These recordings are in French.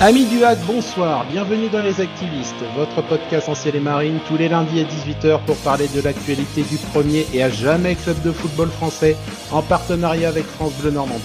Amis du Hack, bonsoir, bienvenue dans Les Activistes, votre podcast en ciel et marine, tous les lundis à 18h pour parler de l'actualité du premier et à jamais club de football français, en partenariat avec France Bleu Normandie.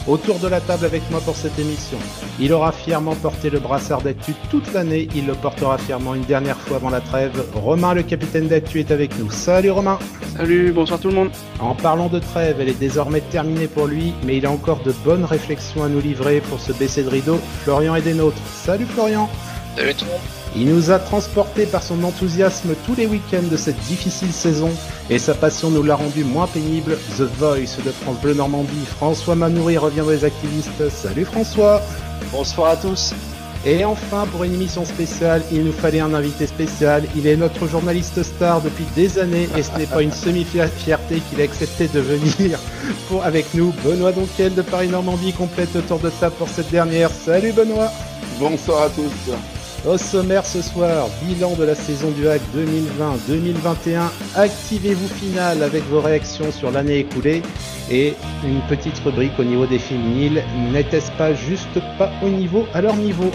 Autour de la table avec moi pour cette émission, il aura fièrement porté le brassard d'actu toute l'année, il le portera fièrement une dernière fois avant la trêve. Romain, le capitaine d'actu, est avec nous. Salut Romain. Salut, bonsoir tout le monde. En parlant de trêve, elle est désormais terminée pour lui, mais il a encore de bonnes réflexions à nous livrer pour se baisser de rideau. Florian est des nôtres. Salut Florian. Salut tout le monde. Il nous a transportés par son enthousiasme tous les week-ends de cette difficile saison et sa passion nous l'a rendu moins pénible. The Voice de France Bleu Normandie, François Manoury revient dans Les Activistes. Salut François. Bonsoir à tous. Et enfin, pour une émission spéciale, il nous fallait un invité spécial. Il est notre journaliste star depuis des années et ce n'est pas une semi-fierté qu'il a accepté de venir avec nous. Benoît Donquel de Paris-Normandie complète le tour de table pour cette dernière. Salut Benoît. Bonsoir à tous. Au sommaire ce soir, bilan de la saison du Hack 2020-2021, activez-vous finale avec vos réactions sur l'année écoulée et une petite rubrique au niveau des féminiles, n'était-ce pas juste pas au niveau à leur niveau.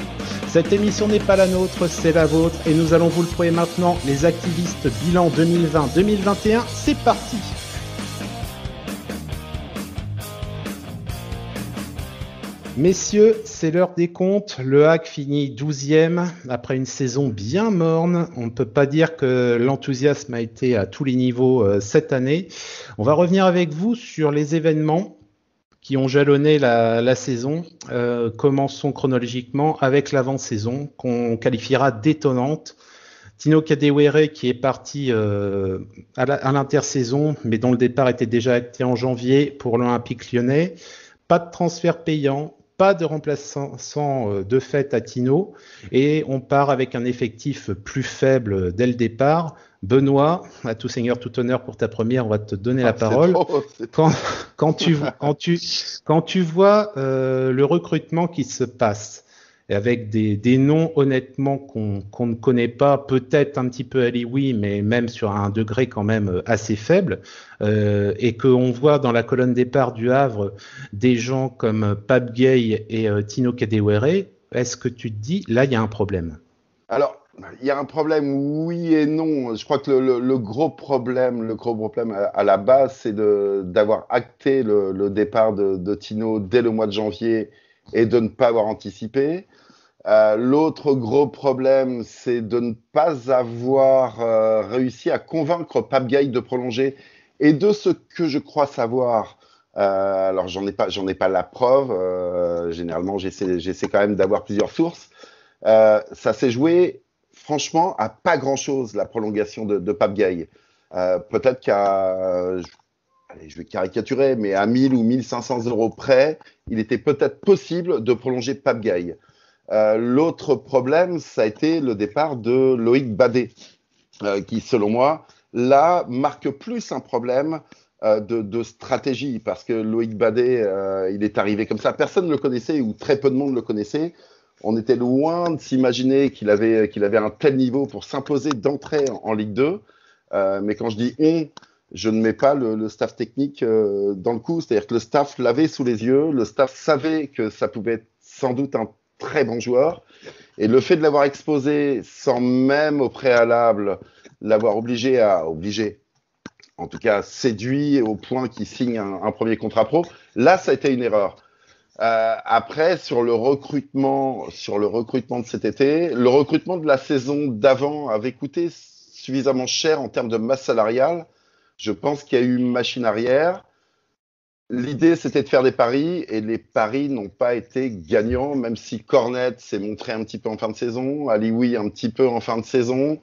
Cette émission n'est pas la nôtre, c'est la vôtre et nous allons vous le prouver maintenant, les activistes bilan 2020-2021, c'est parti. Messieurs, c'est l'heure des comptes. Le Hack finit 12e après une saison bien morne. On ne peut pas dire que l'enthousiasme a été à tous les niveaux cette année. On va revenir avec vous sur les événements qui ont jalonné la saison. Commençons chronologiquement avec l'avant-saison qu'on qualifiera d'étonnante. Tino Kadewere qui est parti à l'intersaison, mais dont le départ était déjà acté en janvier pour l'Olympique Lyonnais. Pas de transfert payant. Pas de remplaçant de fait à Tino et on part avec un effectif plus faible dès le départ. Benoît, à tout seigneur, tout honneur pour ta première, on va te donner la parole. Quand tu vois le recrutement qui se passe et avec des noms honnêtement qu'on ne connaît pas, peut-être un petit peu Ali, oui, mais même sur un degré quand même assez faible, et qu'on voit dans la colonne départ du Havre des gens comme Pape Gueye et Tino Kadewere, est-ce que tu te dis, là, il y a un problème? Alors, il y a un problème, oui et non. Je crois que le gros problème à la base, c'est d'avoir acté le départ de Tino dès le mois de janvier et de ne pas avoir anticipé. L'autre gros problème, c'est de ne pas avoir réussi à convaincre Pape Gueye de prolonger. Et de ce que je crois savoir, alors j'en ai pas la preuve. Généralement, j'essaie quand même d'avoir plusieurs sources. Ça s'est joué, franchement, à pas grand-chose la prolongation de Pape Gueye. Peut-être je vais caricaturer, mais à 1000 ou 1500 euros près, il était peut-être possible de prolonger Pape Gueye. L'autre problème, ça a été le départ de Loïc Badet, qui, selon moi, là, marque plus un problème de stratégie, parce que Loïc Badet, il est arrivé comme ça. Personne ne le connaissait, ou très peu de monde le connaissait. On était loin de s'imaginer qu'il avait un tel niveau pour s'imposer d'entrée en Ligue 2. Mais quand je dis « on », je ne mets pas le staff technique dans le coup. C'est-à-dire que le staff l'avait sous les yeux, le staff savait que ça pouvait être sans doute un très bon joueur. Et le fait de l'avoir exposé sans même au préalable l'avoir obligé, en tout cas séduit au point qu'il signe un premier contrat pro, là ça a été une erreur. Après, sur le recrutement de cet été, le recrutement de la saison d'avant avait coûté suffisamment cher en termes de masse salariale. Je pense qu'il y a eu une machine arrière. L'idée, c'était de faire des paris, et les paris n'ont pas été gagnants, même si Cornet s'est montré un petit peu en fin de saison, Alioui un petit peu en fin de saison,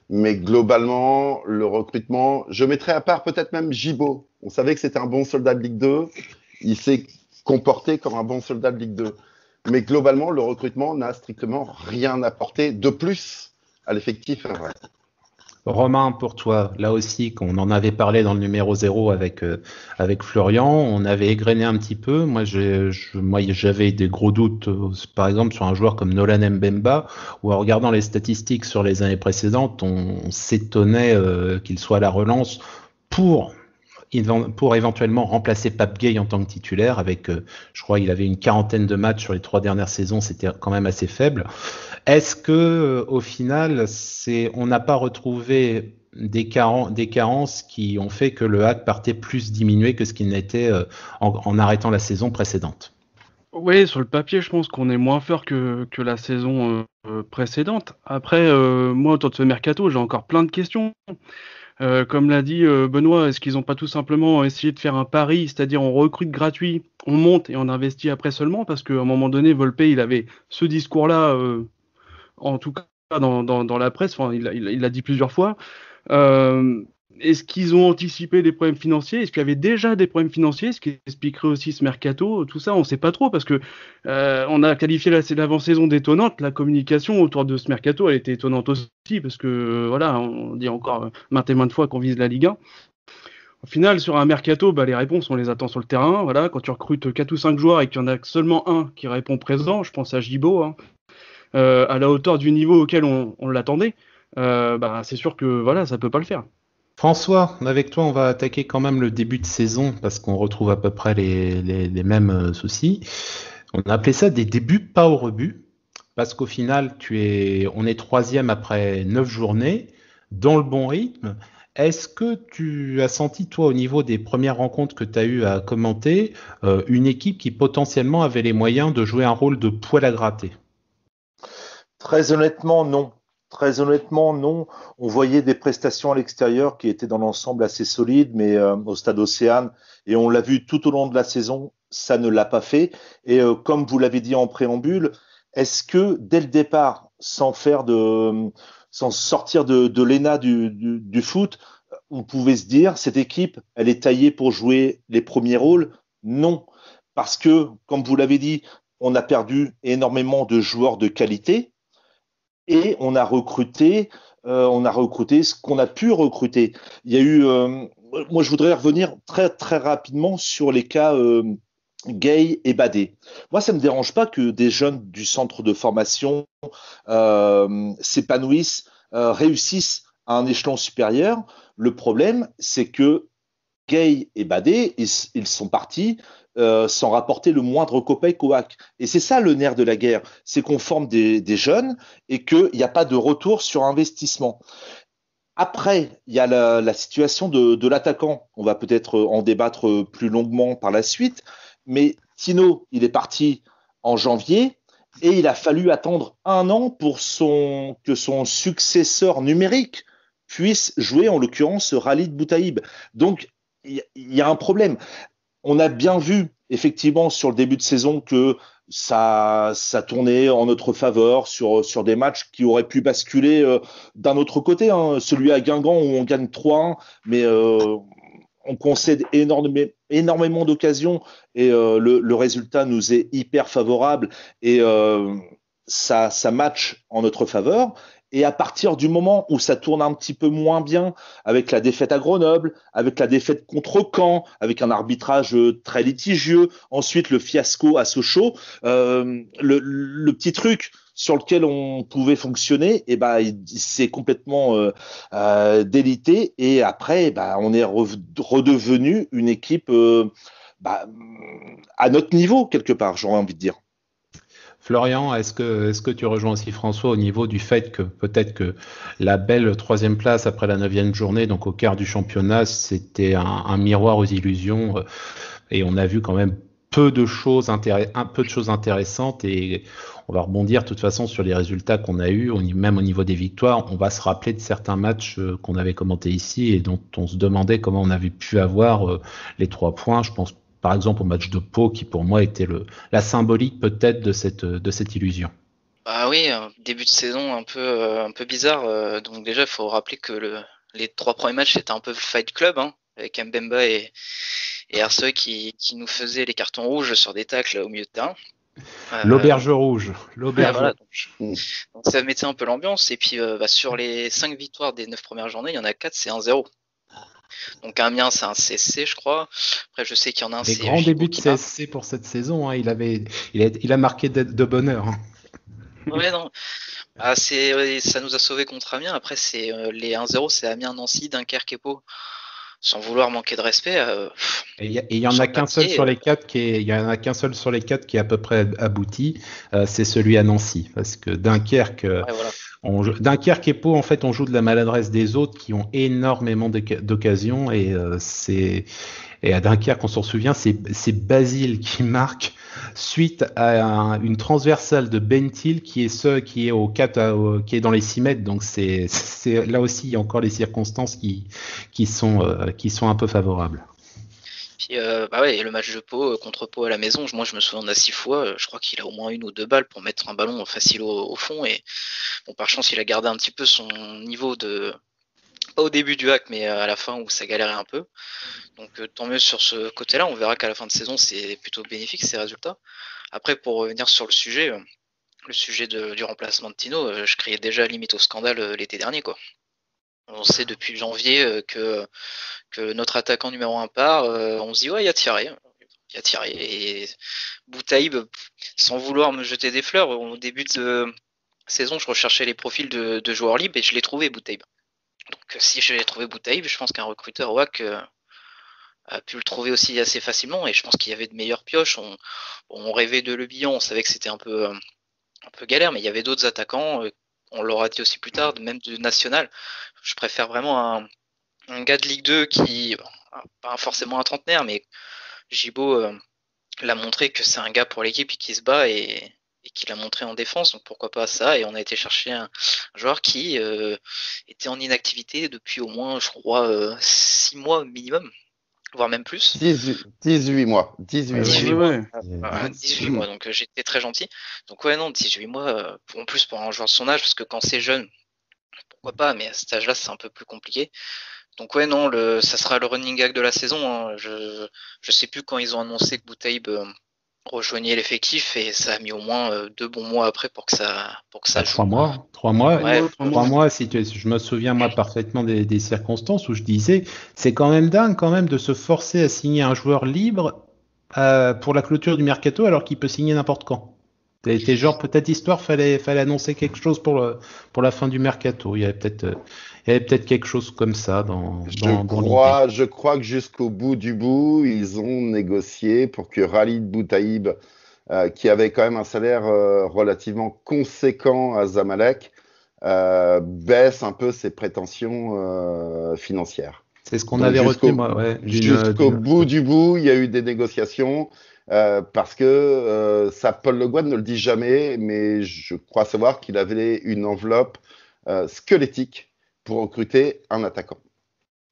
mais globalement, le recrutement, je mettrais à part peut-être même Gibaud. On savait que c'était un bon soldat de Ligue 2, il s'est comporté comme un bon soldat de Ligue 2. Mais globalement, le recrutement n'a strictement rien apporté de plus à l'effectif. Romain, pour toi, là aussi, qu'on en avait parlé dans le numéro 0 avec Florian, on avait égrené un petit peu. Moi, j'avais des gros doutes, par exemple, sur un joueur comme Nolan Mbemba, où en regardant les statistiques sur les années précédentes, on s'étonnait qu'il soit à la relance pour pour éventuellement remplacer Pape Gueye en tant que titulaire avec, je crois, il avait une quarantaine de matchs sur les 3 dernières saisons, c'était quand même assez faible. Est-ce que au final, on n'a pas retrouvé des carences qui ont fait que le Hack partait plus diminué que ce qu'il n'était en arrêtant la saison précédente? Oui, sur le papier, je pense qu'on est moins fort que la saison précédente. Après, moi, autour de ce mercato, j'ai encore plein de questions. Comme l'a dit Benoît, est-ce qu'ils n'ont pas tout simplement essayé de faire un pari, c'est-à-dire on recrute gratuit, on monte et on investit après seulement, parce qu'à un moment donné, Volpe, il avait ce discours-là, en tout cas dans la presse, enfin, il l'a dit plusieurs fois. Euh, Est-ce qu'ils ont anticipé des problèmes financiers? Est-ce qu'il y avait déjà des problèmes financiers? Ce qui expliquerait aussi ce mercato? Tout ça, on ne sait pas trop parce que on a qualifié l'avant-saison d'étonnante. La communication autour de ce mercato, elle était étonnante aussi parce que voilà, on dit encore maintes et maintes fois qu'on vise la Ligue 1. Au final, sur un mercato, les réponses, on les attend sur le terrain. Voilà, quand tu recrutes 4 ou 5 joueurs et qu'il y en a seulement un qui répond présent, je pense à Gibaud, hein, à la hauteur du niveau auquel on l'attendait, c'est sûr que voilà, ça peut pas le faire. François, avec toi, on va attaquer quand même le début de saison parce qu'on retrouve à peu près les mêmes soucis. On a appelé ça des débuts pas au rebut parce qu'au final, on est 3e après 9 journées, dans le bon rythme. Est-ce que tu as senti, toi, au niveau des premières rencontres que tu as eu à commenter, une équipe qui potentiellement avait les moyens de jouer un rôle de poil à gratter? Très honnêtement, non. Très honnêtement, non. On voyait des prestations à l'extérieur qui étaient dans l'ensemble assez solides, mais au stade Océane, et on l'a vu tout au long de la saison, ça ne l'a pas fait. Et comme vous l'avez dit en préambule, est-ce que dès le départ, sans sortir de l'ENA du foot, on pouvait se dire cette équipe, elle est taillée pour jouer les premiers rôles? Non, parce que, comme vous l'avez dit, on a perdu énormément de joueurs de qualité. Et on a recruté ce qu'on a pu recruter. Il y a eu, moi je voudrais revenir très très rapidement sur les cas Gay et Badé. Moi ça me dérange pas que des jeunes du centre de formation s'épanouissent, réussissent à un échelon supérieur. Le problème c'est que Gay et Badé, ils sont partis sans rapporter le moindre copec au HAC. Et c'est ça le nerf de la guerre, c'est qu'on forme des jeunes et qu'il n'y a pas de retour sur investissement. Après, il y a la situation de l'attaquant. On va peut-être en débattre plus longuement par la suite, mais Tino, il est parti en janvier et il a fallu attendre 1 an pour que son successeur numérique puisse jouer, en l'occurrence, Khalid Boutaïb. Donc, il y a un problème. On a bien vu, effectivement, sur le début de saison que ça tournait en notre faveur sur des matchs qui auraient pu basculer d'un autre côté, hein. Celui à Guingamp où on gagne 3-1, mais on concède énormément d'occasions et le résultat nous est hyper favorable et ça match en notre faveur. Et à partir du moment où ça tourne un petit peu moins bien, avec la défaite à Grenoble, avec la défaite contre Caen, avec un arbitrage très litigieux, ensuite le fiasco à Sochaux, le petit truc sur lequel on pouvait fonctionner, il s'est complètement délité. Et après, on est redevenu une équipe à notre niveau, quelque part, j'aurais envie de dire. Florian, est-ce que tu rejoins aussi François au niveau du fait que peut-être que la belle 3e place après la 9e journée, donc au quart du championnat, c'était un miroir aux illusions et on a vu quand même peu de choses intéressantes et on va rebondir de toute façon sur les résultats qu'on a eus, même au niveau des victoires. On va se rappeler de certains matchs qu'on avait commentés ici et dont on se demandait comment on avait pu avoir les 3 points. Je pense par exemple au match de Pau qui pour moi était la symbolique peut-être de cette illusion. Ah oui, début de saison un peu bizarre. Donc déjà, il faut rappeler que les 3 premiers matchs c'était un peu Fight Club, hein, avec Mbemba et Ersoy qui nous faisaient les cartons rouges sur des tacles au milieu de terrain. L'auberge rouge. Voilà, donc ça mettait un peu l'ambiance. Et puis sur les 5 victoires des 9 premières journées, il y en a 4, c'est 1-0. Donc Amiens, c'est un CSC, je crois. Après, je sais qu'il y en a un. Des grands débuts de CSC pour cette saison. Hein. Il a marqué de bonheur. Hein. Ouais, non. Ça nous a sauvé contre Amiens. Après, c'est les 1-0, c'est Amiens, Nancy, Dunkerque et Pau. sans vouloir manquer de respect. Et il y en a qu'un seul sur les quatre il y en a qu'un seul sur les quatre qui est à peu près abouti, c'est celui à Nancy, parce que Dunkerque, Dunkerque et Pau, en fait, on joue de la maladresse des autres qui ont énormément d'occasions et à Dunkerque, on s'en souvient, c'est Basile qui marque suite à une transversale de Bentil qui est dans les 6 mètres. Donc c'est là aussi il y a encore les circonstances qui sont un peu favorables. Puis et le match de Pau contre Pau à la maison, moi je me souviens de 6 fois, je crois qu'il a au moins 1 ou 2 balles pour mettre un ballon facile au fond, et bon, par chance il a gardé un petit peu son niveau pas au début du hack, mais à la fin où ça galérait un peu. Donc tant mieux sur ce côté-là, on verra qu'à la fin de saison c'est plutôt bénéfique ces résultats. Après, pour revenir sur le sujet du remplacement de Tino, je criais déjà limite au scandale l'été dernier, quoi. On sait depuis janvier que notre attaquant numéro 1 part, on se dit ouais, il y a Thierry. Et Boutaïb, sans vouloir me jeter des fleurs, au début de saison, je recherchais les profils de joueurs libres et je l'ai trouvé, Boutaïb. Donc si je l'ai trouvé Boutaïb, je pense qu'un recruteur WAC a pu le trouver aussi assez facilement, et je pense qu'il y avait de meilleures pioches. On rêvait de Le Bihan, on savait que c'était un peu galère, mais il y avait d'autres attaquants, on l'aura dit aussi plus tard, même de national. Je préfère vraiment un gars de Ligue 2 qui, pas forcément un trentenaire, mais Gibaud l'a montré que c'est un gars pour l'équipe qui se bat et qui l'a montré en défense, donc pourquoi pas ça. Et on a été chercher un joueur qui était en inactivité depuis au moins, je crois, 6 mois minimum, voire même plus. 18 mois. 18 mois, donc j'étais très gentil. Donc ouais, non, 18 mois, en plus pour un joueur de son âge, parce que quand c'est jeune, pourquoi pas, mais à cet âge-là, c'est un peu plus compliqué. Donc ouais, non, ça sera le running gag de la saison, hein. Je sais plus quand ils ont annoncé que Boutaïb rejoignait l'effectif, et ça a mis au moins 2 bons mois après pour que ça joue. 3 mois. 3 mois, je me souviens moi parfaitement des circonstances où je disais, c'est quand même dingue quand même de se forcer à signer un joueur libre pour la clôture du mercato alors qu'il peut signer n'importe quand. C'était genre peut-être histoire, fallait annoncer quelque chose pour la fin du mercato. Il y avait peut-être quelque chose comme ça dans l'idée. Je crois que jusqu'au bout du bout, ils ont négocié pour que Khalid Boutaïb, qui avait quand même un salaire relativement conséquent à Zamalek, baisse un peu ses prétentions financières. C'est ce qu'on avait retenu, moi. Ouais, jusqu'au bout du bout, il y a eu des négociations. Parce que ça, Paul Le Guen ne le dit jamais, mais je crois savoir qu'il avait une enveloppe squelettique pour recruter un attaquant.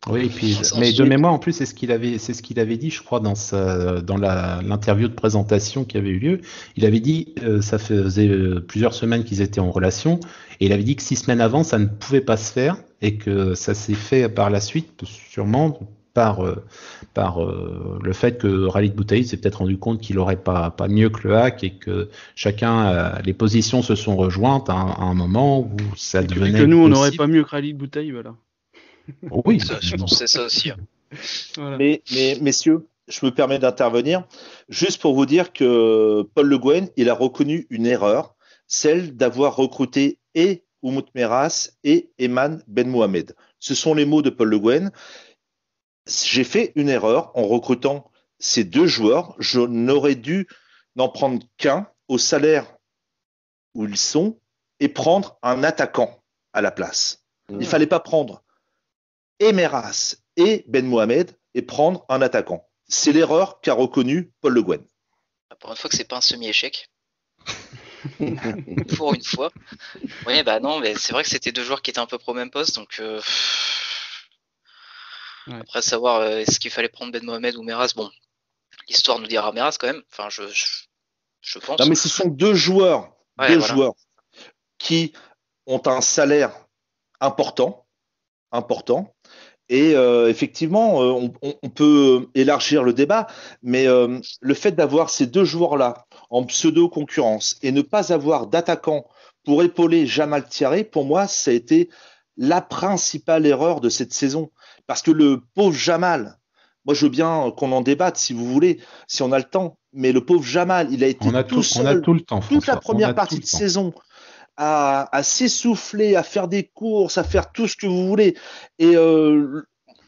Oui, et puis, mais de mémoire, en plus, c'est ce qu'il avait dit, je crois, dans l'interview de présentation qui avait eu lieu. Il avait dit, ça faisait plusieurs semaines qu'ils étaient en relation, et il avait dit que 6 semaines avant, ça ne pouvait pas se faire, et que ça s'est fait par la suite, sûrement, par le fait que Khalid Boutaïb s'est peut-être rendu compte qu'il n'aurait pas mieux que le hack, et que chacun, les positions se sont rejointes à un moment où ça devenait que nous, on n'aurait possible. pas mieux que Khalid Boutaïb, voilà. Oui, je pense que c'est ça aussi. Voilà. Mais messieurs, je me permets d'intervenir juste pour vous dire que Paul Le Guen, il a reconnu une erreur, celle d'avoir recruté et Oumout Meras et Eman Ben Mohamed. Ce sont les mots de Paul Le Guen. J'ai fait une erreur en recrutant ces 2 joueurs. Je n'aurais dû n'en prendre qu'un au salaire où ils sont et prendre un attaquant à la place. Il ne fallait pas prendre Meras et Ben Mohamed et prendre un attaquant. C'est l'erreur qu'a reconnue Paul Le Guen. Pour une fois que c'est pas un semi-échec. Pour une fois. Oui, bah non, mais c'est vrai que c'était 2 joueurs qui étaient un peu pro même poste, donc après savoir est-ce qu'il fallait prendre Ben Mohamed ou Meras, bon, l'histoire nous dira Meras quand même. Enfin, je pense. Non, mais ce sont 2 joueurs, joueurs qui ont un salaire important. Et effectivement, on peut élargir le débat, mais le fait d'avoir ces 2 joueurs-là en pseudo-concurrence et ne pas avoir d'attaquant pour épauler Jamal Thierry, pour moi, ça a été la principale erreur de cette saison. Parce que le pauvre Jamal, moi je veux bien qu'on en débatte si vous voulez, si on a le temps, mais le pauvre Jamal, il a été tout seul, on a tout le temps, toute la première partie de saison, à s'essouffler, à faire des courses, à faire tout ce que vous voulez. Et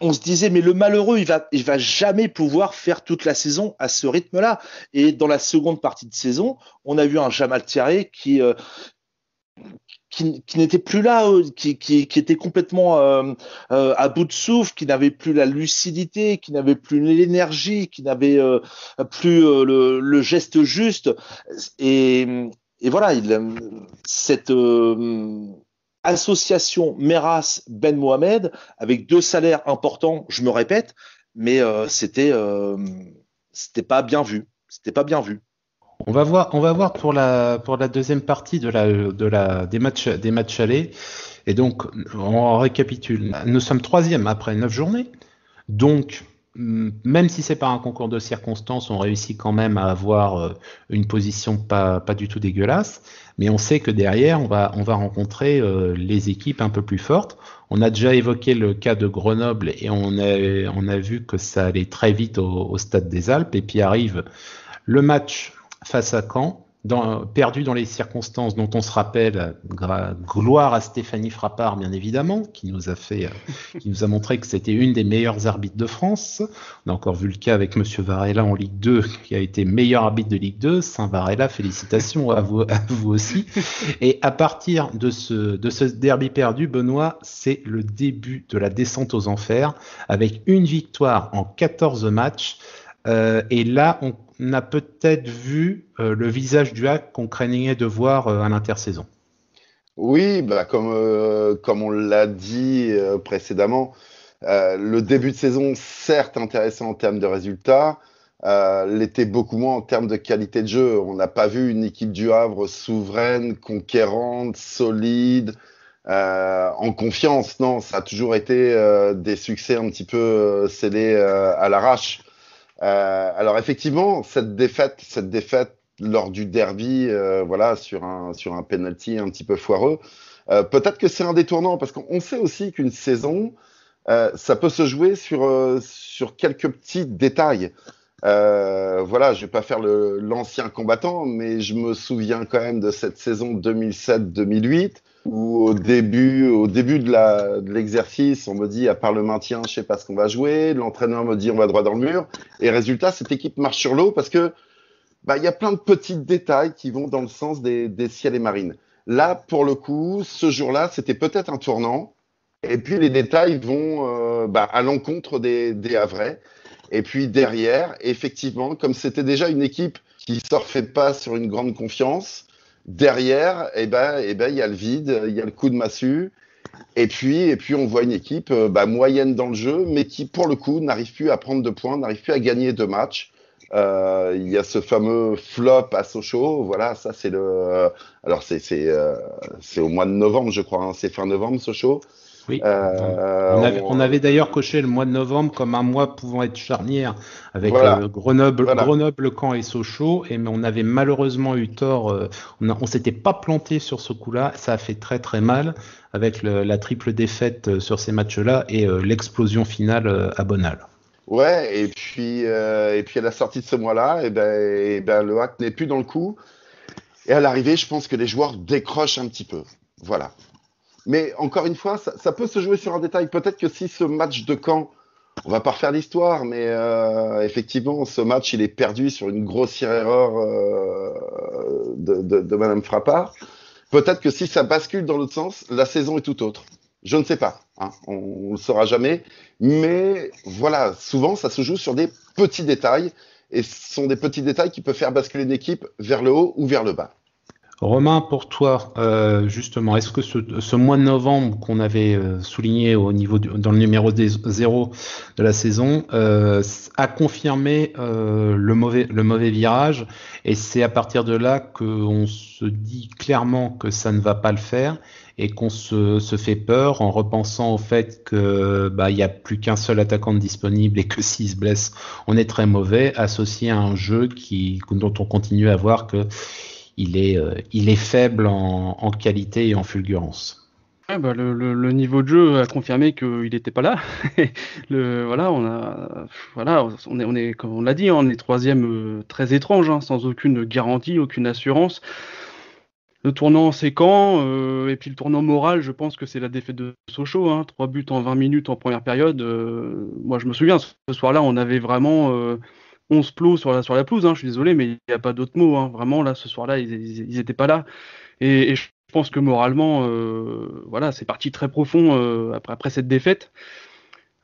on se disait, mais le malheureux, il va jamais pouvoir faire toute la saison à ce rythme-là. Et dans la seconde partie de saison, on a vu un Jamal Thierry qui n'était plus là, qui était complètement à bout de souffle, qui n'avait plus la lucidité, qui n'avait plus l'énergie, qui n'avait plus le geste juste. Et voilà, cette association Meras-Ben Mohamed, avec 2 salaires importants, je me répète, mais c'était pas bien vu. C'était pas bien vu. On va voir pour la deuxième partie des matchs allés. Et donc, on récapitule. Nous sommes 3e après 9 journées. Donc, même si c'est pas un concours de circonstances, on réussit quand même à avoir une position pas du tout dégueulasse. Mais on sait que derrière, on va rencontrer les équipes un peu plus fortes. On a déjà évoqué le cas de Grenoble et on a vu que ça allait très vite au Stade des Alpes. Et puis arrive le match face à Caen, perdu dans les circonstances dont on se rappelle, gloire à Stéphanie Frappard bien évidemment, qui nous a montré que c'était une des meilleures arbitres de France. On a encore vu le cas avec Monsieur Varela en Ligue 2, qui a été meilleur arbitre de Ligue 2. Saint Varela, félicitations à vous aussi. Et à partir de ce derby perdu, Benoît, c'est le début de la descente aux enfers, avec une victoire en 14 matchs. Et là, on a peut-être vu le visage du HAC qu'on craignait de voir à l'intersaison. Oui, comme on l'a dit précédemment, le début de saison, certes intéressant en termes de résultats, l'était beaucoup moins en termes de qualité de jeu. On n'a pas vu une équipe du Havre souveraine, conquérante, solide, en confiance. Non, ça a toujours été des succès un petit peu scellés à l'arrache. Alors effectivement, cette défaite lors du derby, voilà, sur un penalty un petit peu foireux, peut-être que c'est un détournant parce qu'on sait aussi qu'une saison, ça peut se jouer sur quelques petits détails. Voilà, je vais pas faire l'ancien combattant, mais je me souviens quand même de cette saison 2007-2008 où au début de l'exercice, on me dit à part le maintien, je sais pas ce qu'on va jouer. L'entraîneur me dit on va droit dans le mur. Et résultat, cette équipe marche sur l'eau parce que il y a plein de petits détails qui vont dans le sens des ciels et marines. Là, pour le coup, ce jour-là, c'était peut-être un tournant. Et puis les détails vont à l'encontre des Havrais. Et puis derrière, effectivement, comme c'était déjà une équipe qui surfait pas sur une grande confiance, derrière, il y a le vide, il y a le coup de massue. Et puis on voit une équipe moyenne dans le jeu, mais qui, pour le coup, n'arrive plus à prendre de points, n'arrive plus à gagner de matchs. Il y a ce fameux flop à Sochaux. Voilà, ça c'est alors c'est au mois de novembre, je crois. Hein, c'est fin novembre, Sochaux. Oui. On avait d'ailleurs coché le mois de novembre comme un mois pouvant être charnière avec Grenoble, Caen et Sochaux, mais on avait malheureusement eu tort. On s'était pas planté sur ce coup-là. Ça a fait très très mal avec la triple défaite sur ces matchs-là et l'explosion finale à Bonal. Ouais, et puis à la sortie de ce mois-là, le HAC n'est plus dans le coup. Et à l'arrivée, je pense que les joueurs décrochent un petit peu. Voilà. Mais encore une fois, ça peut se jouer sur un détail. Peut-être que si ce match de Caen, on va pas refaire l'histoire, mais effectivement, ce match, il est perdu sur une grossière erreur de Madame Frappard. Peut-être que si ça bascule dans l'autre sens, la saison est tout autre. Je ne sais pas, hein, on le saura jamais. Mais voilà, souvent, ça se joue sur des petits détails. Et ce sont des petits détails qui peuvent faire basculer une équipe vers le haut ou vers le bas. Romain, pour toi, justement, est-ce que ce mois de novembre qu'on avait souligné dans le numéro 0 de la saison a confirmé le mauvais virage, et c'est à partir de là qu'on se dit clairement que ça ne va pas le faire et qu'on se fait peur en repensant au fait que il y a plus qu'un seul attaquant disponible et que s'il se blesse, on est très mauvais, associé à un jeu dont on continue à voir que il est faible en qualité et en fulgurance. Ouais, le niveau de jeu a confirmé qu'il n'était pas là. On est comme on l'a dit, on est troisième très étrange, hein, sans aucune garantie, aucune assurance. Le tournant, c'est quand et puis le tournant moral, je pense que c'est la défaite de Sochaux. 3 buts en 20 minutes en première période. Moi, je me souviens, ce soir-là, on avait vraiment 11 plots sur la pelouse. Je suis désolé, mais il n'y a pas d'autre mot. Vraiment, là, ce soir-là, ils étaient pas là. Et je pense que moralement, voilà, c'est parti très profond après cette défaite.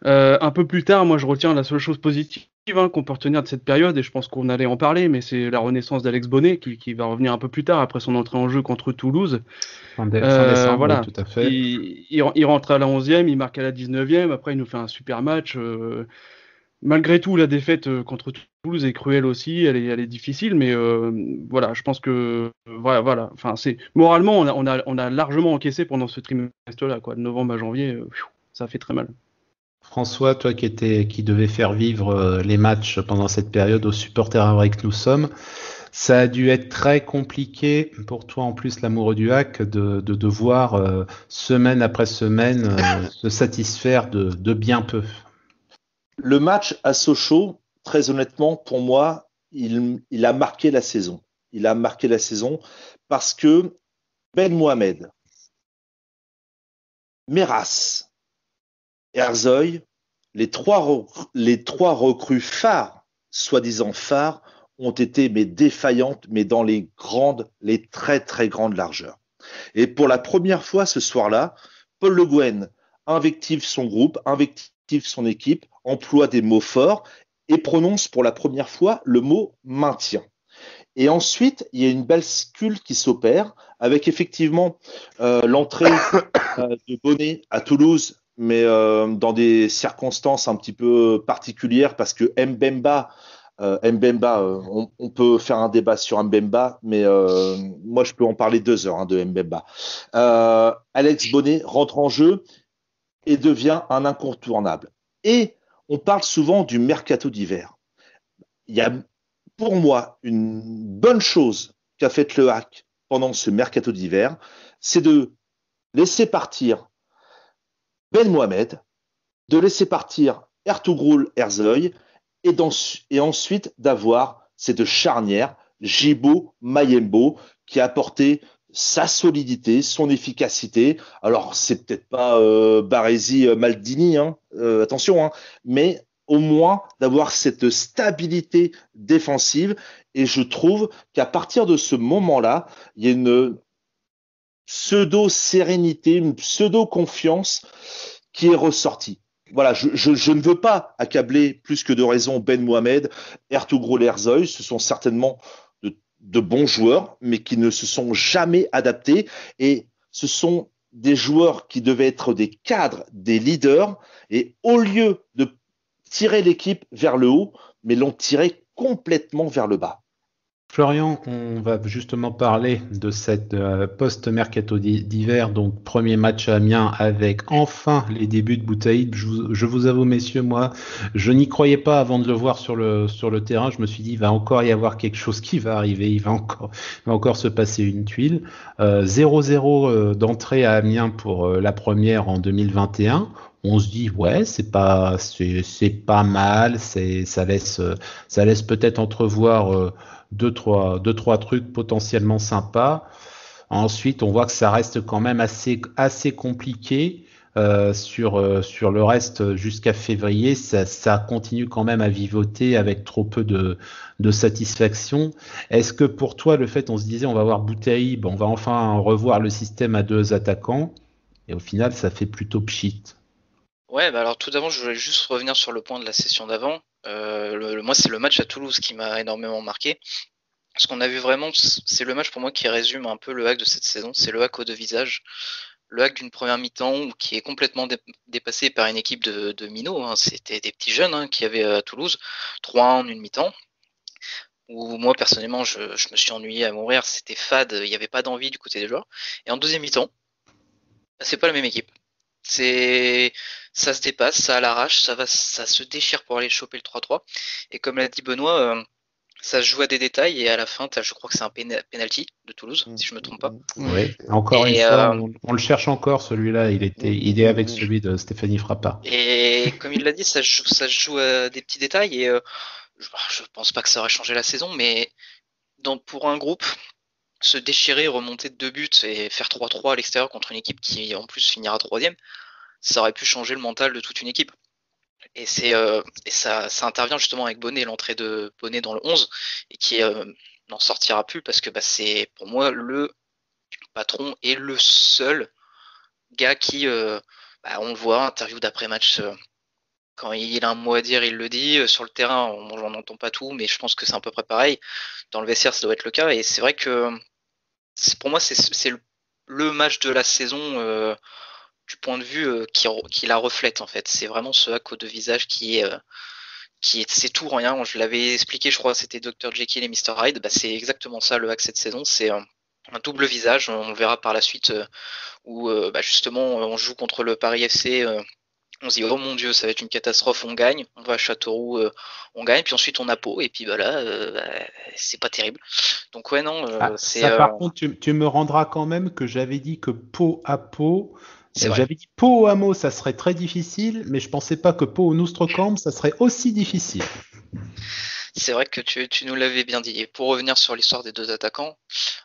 Un peu plus tard, moi, je retiens la seule chose positive qu'on peut retenir de cette période, et je pense qu'on allait en parler, mais c'est la renaissance d'Alex Bonnet qui va revenir un peu plus tard après son entrée en jeu contre Toulouse. Fin décembre, Voilà, oui, tout à fait. il rentre à la 11e, il marque à la 19e, après il nous fait un super match. Malgré tout, la défaite contre Toulouse est cruelle aussi, elle est difficile, mais voilà, je pense que voilà. Enfin, c'est moralement, on a largement encaissé pendant ce trimestre-là, quoi, de novembre à janvier, ça fait très mal. François, toi qui devais faire vivre les matchs pendant cette période aux supporters avrais que nous sommes, ça a dû être très compliqué pour toi, en plus l'amoureux du hack, de devoir semaine après semaine se satisfaire de bien peu. Le match à Sochaux, très honnêtement, pour moi, il a marqué la saison. Il a marqué la saison parce que Ben Mohamed, Meras, Erzoy, les trois recrues phares, soi-disant phares, ont été défaillantes, mais dans les très très grandes largeurs. Et pour la première fois ce soir-là, Paul Le Guen invective son groupe, invective son équipe, emploie des mots forts et prononce pour la première fois le mot maintien. Et ensuite, il y a une bascule qui s'opère avec effectivement l'entrée de Bonnet à Toulouse, mais dans des circonstances un petit peu particulières parce que Mbemba, on peut faire un débat sur Mbemba, mais moi je peux en parler 2 heures de Mbemba. Alex Bonnet rentre en jeu et devient un incontournable. Et on parle souvent du mercato d'hiver. Il y a pour moi une bonne chose qu'a fait le Hack pendant ce mercato d'hiver, c'est de laisser partir Ben Mohamed, de laisser partir Ertugrul Erzoy et ensuite d'avoir ces deux charnières, Gibo, Mayembo, qui a apporté sa solidité, son efficacité. Alors, c'est peut-être pas Baresi Maldini, attention, mais au moins d'avoir cette stabilité défensive. Et je trouve qu'à partir de ce moment-là, il y a une pseudo-sérénité, une pseudo-confiance qui est ressortie. Voilà, je ne veux pas accabler plus que de raison Ben Mohamed, Ertugrul Erzoy, ce sont certainement de bons joueurs, mais qui ne se sont jamais adaptés. Et ce sont des joueurs qui devaient être des cadres, des leaders, et au lieu de tirer l'équipe vers le haut, mais l'ont tiré complètement vers le bas. Florian, on va justement parler de cette post-mercato d'hiver, donc premier match à Amiens avec enfin les débuts de Boutaïd. Je vous avoue, messieurs, moi, je n'y croyais pas avant de le voir sur le terrain. Je me suis dit, il va encore y avoir quelque chose qui va arriver, il va encore se passer une tuile. 0-0 d'entrée à Amiens pour la première en 2021. On se dit ouais, c'est pas mal, ça laisse peut-être entrevoir deux, trois trucs potentiellement sympas. Ensuite, on voit que ça reste quand même assez compliqué sur le reste jusqu'à février. Ça continue quand même à vivoter avec trop peu de satisfaction. Est-ce que pour toi, le fait, on se disait, on va voir Boutaïb, on va enfin revoir le système à 2 attaquants, et au final, ça fait plutôt pchit. Ouais, bah alors tout d'abord, je voulais juste revenir sur le point de la session d'avant. Moi, c'est le match à Toulouse qui m'a énormément marqué. Ce qu'on a vu vraiment, c'est le match pour moi qui résume un peu le hack de cette saison. C'est le hack aux deux visages. Le hack d'une première mi-temps qui est complètement dépassé par une équipe de minots. C'était des petits jeunes qui avaient à Toulouse 3-1 en une mi-temps. Où moi, personnellement, je me suis ennuyé à mourir. C'était fade, il n'y avait pas d'envie du côté des joueurs. Et en deuxième mi-temps, c'est pas la même équipe. Ça se dépasse, ça à l'arrache, ça se déchire pour aller choper le 3-3. Et comme l'a dit Benoît, ça se joue à des détails et à la fin, je crois que c'est un penalty de Toulouse, si je me trompe pas. Oui, encore une fois, on le cherche encore celui-là. Il est avec celui de Stéphanie Frappard. Et comme il l'a dit, ça se joue à des petits détails et je pense pas que ça aurait changé la saison, mais pour un groupe, se déchirer, remonter de 2 buts et faire 3-3 à l'extérieur contre une équipe qui en plus finira 3e, ça aurait pu changer le mental de toute une équipe. Et ça intervient justement avec Bonnet, l'entrée de Bonnet dans le 11, et qui n'en sortira plus parce que c'est pour moi le patron et le seul gars qui, on le voit, interview d'après-match, quand il a un mot à dire, il le dit. Sur le terrain, on n'entend pas tout, mais je pense que c'est à peu près pareil. Dans le vestiaire, ça doit être le cas. Et c'est vrai que pour moi, c'est le match de la saison du point de vue qui la reflète en fait. C'est vraiment ce hack aux 2 visages qui est c'est tout rien. Je l'avais expliqué, je crois, c'était Dr. Jekyll et Mr. Hyde. C'est exactement ça le hack cette saison. C'est un double visage. On le verra par la suite où justement on joue contre le Paris FC. On se dit oh mon Dieu, ça va être une catastrophe, on gagne. On va à Châteauroux, on gagne. Puis ensuite on a Pau et puis c'est pas terrible. Donc ouais non, c'est. Ça par contre, tu me rendras quand même que j'avais dit que Pau à Pau. J'avais dit Pau au Hameau, ça serait très difficile, mais je pensais pas que Pau au Noustrecamp, ça serait aussi difficile. C'est vrai que tu nous l'avais bien dit. Et pour revenir sur l'histoire des 2 attaquants,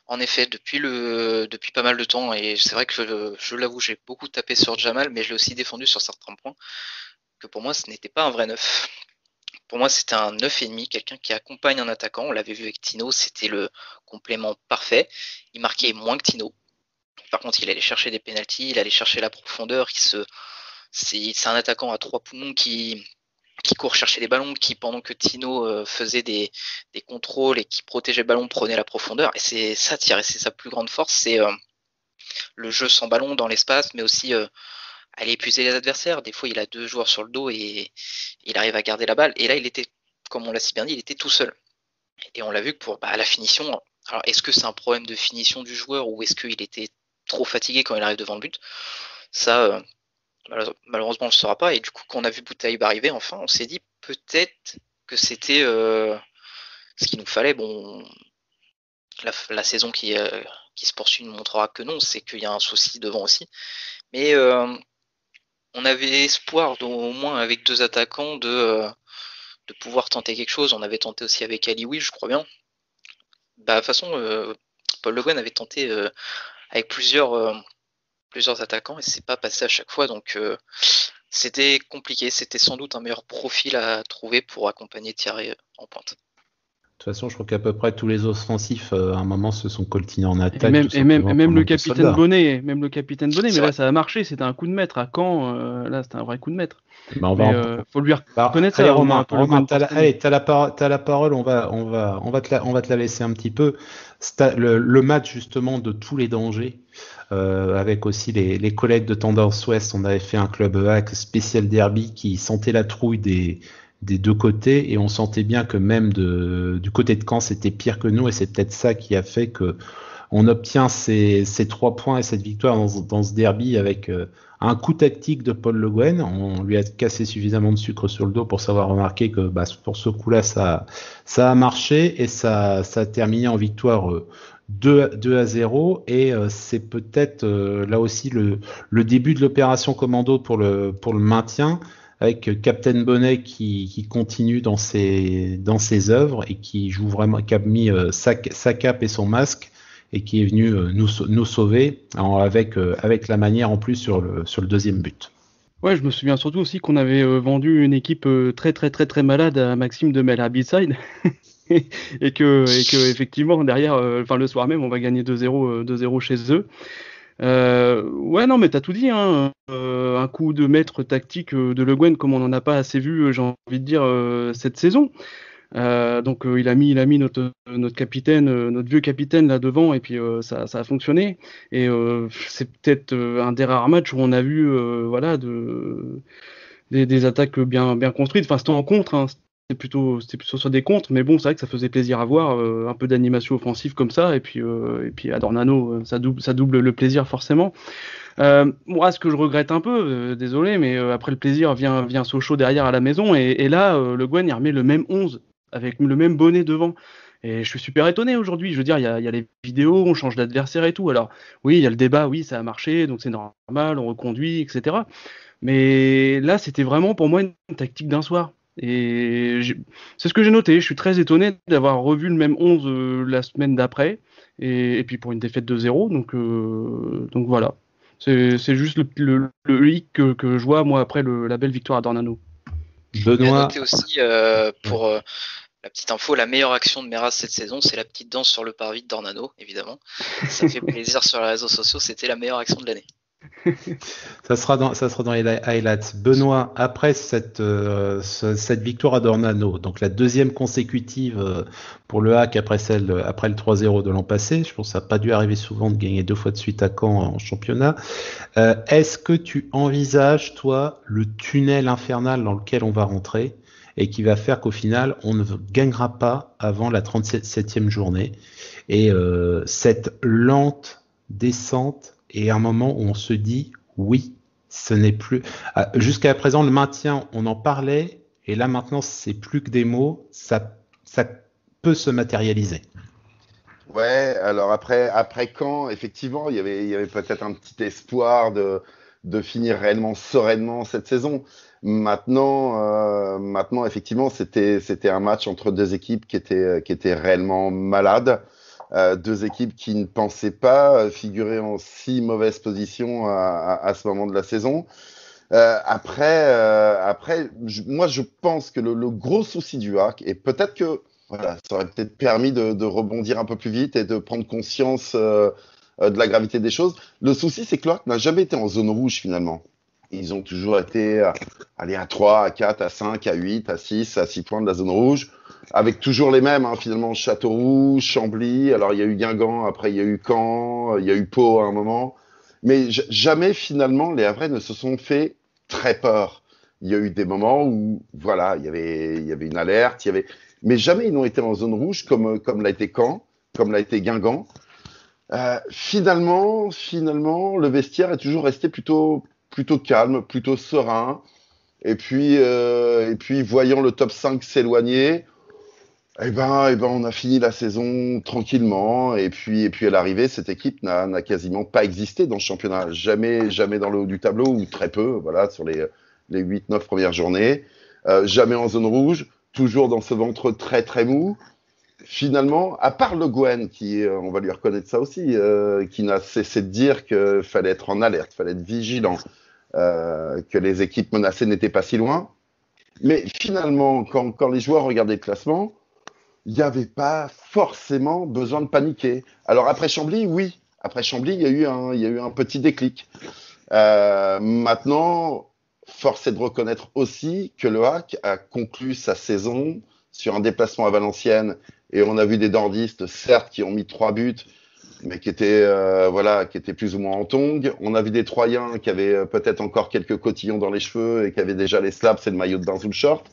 en effet, depuis pas mal de temps, et c'est vrai que je l'avoue, j'ai beaucoup tapé sur Jamal, mais je l'ai aussi défendu sur certains points, que pour moi, ce n'était pas un vrai neuf. Pour moi, c'était un 9,5, quelqu'un qui accompagne un attaquant. On l'avait vu avec Tino, c'était le complément parfait. Il marquait moins que Tino. Par contre, il allait chercher des pénaltys, il allait chercher la profondeur. C'est un attaquant à 3 poumons qui court chercher des ballons, qui pendant que Tino faisait des contrôles et qui protégeait le ballon, prenait la profondeur. Et c'est ça, Thierry, c'est sa plus grande force, c'est le jeu sans ballon dans l'espace, mais aussi aller épuiser les adversaires. Des fois, il a 2 joueurs sur le dos et il arrive à garder la balle. Et là, il était, comme on l'a si bien dit, il était tout seul. Et on l'a vu que pour la finition. Alors, est-ce que c'est un problème de finition du joueur ou est-ce qu'il était trop fatigué quand il arrive devant le but? Ça, malheureusement, on ne le saura pas. Et du coup, quand on a vu Boutaïb arriver, enfin, on s'est dit peut-être que c'était ce qu'il nous fallait. Bon, la saison qui se poursuit nous montrera que non, c'est qu'il y a un souci devant aussi. Mais on avait espoir, au moins avec 2 attaquants, de pouvoir tenter quelque chose. On avait tenté aussi avec Alioui, je crois bien. De toute façon, Paul Le Guen avait tenté avec plusieurs attaquants et c'est pas passé à chaque fois. Donc c'était compliqué. C'était sans doute un meilleur profil à trouver pour accompagner Thierry en pointe. De toute façon, je crois qu'à peu près tous les offensifs, à un moment, se sont coltinés en attaque. Et même le capitaine Bonnet, mais là, ça a marché. C'était un coup de maître. À Caen, là, c'était un vrai coup de maître. Faut lui reconnaître ça. Allez, Romain, t'as la parole. On va te la laisser un petit peu. Le match, justement, de tous les dangers, avec aussi les collègues de Tendance Ouest. On avait fait un club hack spécial derby qui sentait la trouille des 2 côtés et on sentait bien que même du côté de Caen c'était pire que nous et c'est peut-être ça qui a fait que on obtient ces 3 points et cette victoire dans ce derby avec un coup tactique de Paul Le Guen. On lui a cassé suffisamment de sucre sur le dos pour savoir remarquer que pour ce coup-là ça a marché et ça a terminé en victoire 2-0 et c'est peut-être là aussi le début de l'opération commando pour le maintien, avec Captain Bonnet qui continue dans ses œuvres et qui joue vraiment, qui a mis sa cape et son masque et qui est venu nous sauver avec la manière en plus sur le 2e but. Ouais, je me souviens surtout aussi qu'on avait vendu une équipe très très très très malade à Maxime de Mel Habitside et que effectivement derrière, le soir même, on va gagner 2-0 chez eux. Ouais, non, mais t'as tout dit, hein. Un coup de maître tactique de Le Guen comme on n'en a pas assez vu, j'ai envie de dire, cette saison. Donc il a mis notre capitaine, notre vieux capitaine là devant et puis ça a fonctionné. Et c'est peut-être un des rares matchs où on a vu des attaques bien construites. Enfin, c'était en contre, hein. C'était plutôt sur des contres, mais bon, c'est vrai que ça faisait plaisir à voir, un peu d'animation offensive comme ça, et puis à Dornano, ça double le plaisir forcément. Moi, ce que je regrette un peu, désolé, mais après le plaisir vient Sochaux derrière à la maison, et là, Le Guen, il remet le même 11, avec le même bonnet devant. Et je suis super étonné aujourd'hui. Je veux dire, il y a les vidéos, on change d'adversaire et tout. Alors, oui, il y a le débat, oui, ça a marché, donc c'est normal, on reconduit, etc. Mais là, c'était vraiment pour moi une tactique d'un soir. Et c'est ce que j'ai noté. Je suis très étonné d'avoir revu le même 11 la semaine d'après. et puis pour une défaite de 0. Donc voilà. C'est juste le hic que je vois, moi, après la belle victoire à Dornano. Benoît. Noté aussi, pour la petite info, la meilleure action de Meras cette saison, c'est la petite danse sur le parvis de Dornano, évidemment. Ça fait plaisir sur les réseaux sociaux, c'était la meilleure action de l'année. Ça sera dans les highlights. Benoît, après cette victoire à Dornano, donc la deuxième consécutive pour le Hack après le 3-0 de l'an passé, je pense que ça n'a pas dû arriver souvent de gagner 2 fois de suite à Caen en championnat. Est-ce que tu envisages, toi, le tunnel infernal dans lequel on va rentrer et qui va faire qu'au final, on ne gagnera pas avant la 37e journée et cette lente descente et un moment où on se dit oui, ce n'est plus. Jusqu'à présent, le maintien, on en parlait, et là maintenant, c'est plus que des mots, ça peut se matérialiser. Ouais, alors après Caen, effectivement, il y avait peut-être un petit espoir de finir réellement sereinement cette saison. Maintenant, effectivement, c'était un match entre deux équipes qui étaient réellement malades. Deux équipes qui ne pensaient pas figurer en si mauvaise position à ce moment de la saison. Moi, je pense que le gros souci du Hack, et peut-être que voilà, ça aurait peut-être permis de rebondir un peu plus vite et de prendre conscience de la gravité des choses. Le souci, c'est que le Hack n'a jamais été en zone rouge finalement. Ils ont toujours été à 3, à 4, à 5, à 8, à 6, à 6 points de la zone rouge, avec toujours les mêmes, finalement, Châteauroux, Chambly, alors il y a eu Guingamp, après il y a eu Caen, il y a eu Pau à un moment, mais jamais finalement les Havrais ne se sont fait très peur. Il y a eu des moments où, voilà, il y avait une alerte, mais jamais ils n'ont été en zone rouge comme l'a été Caen, comme l'a été Guingamp. Finalement, le vestiaire est toujours resté plutôt calme, plutôt serein. Et puis, voyant le top 5 s'éloigner, on a fini la saison tranquillement. Et puis à l'arrivée, cette équipe n'a quasiment pas existé dans le championnat. Jamais dans le haut du tableau, ou très peu, voilà, sur les 8-9 premières journées. Jamais en zone rouge, toujours dans ce ventre très très mou. Finalement, à part Le Guen, qui, on va lui reconnaître ça aussi, qui n'a cessé de dire qu'il fallait être en alerte, fallait être vigilant, que les équipes menacées n'étaient pas si loin. Mais finalement, quand les joueurs regardaient le classement, il n'y avait pas forcément besoin de paniquer. Alors après Chambly, oui. Après Chambly, il y a eu un petit déclic. Maintenant, force est de reconnaître aussi que le Hack a conclu sa saison sur un déplacement à Valenciennes, et on a vu des dandistes, certes, qui ont mis 3 buts, mais qui étaient plus ou moins en tongs. On a vu des Troyens qui avaient peut-être encore quelques cotillons dans les cheveux et qui avaient déjà les slaps et le maillot de bain sous le short.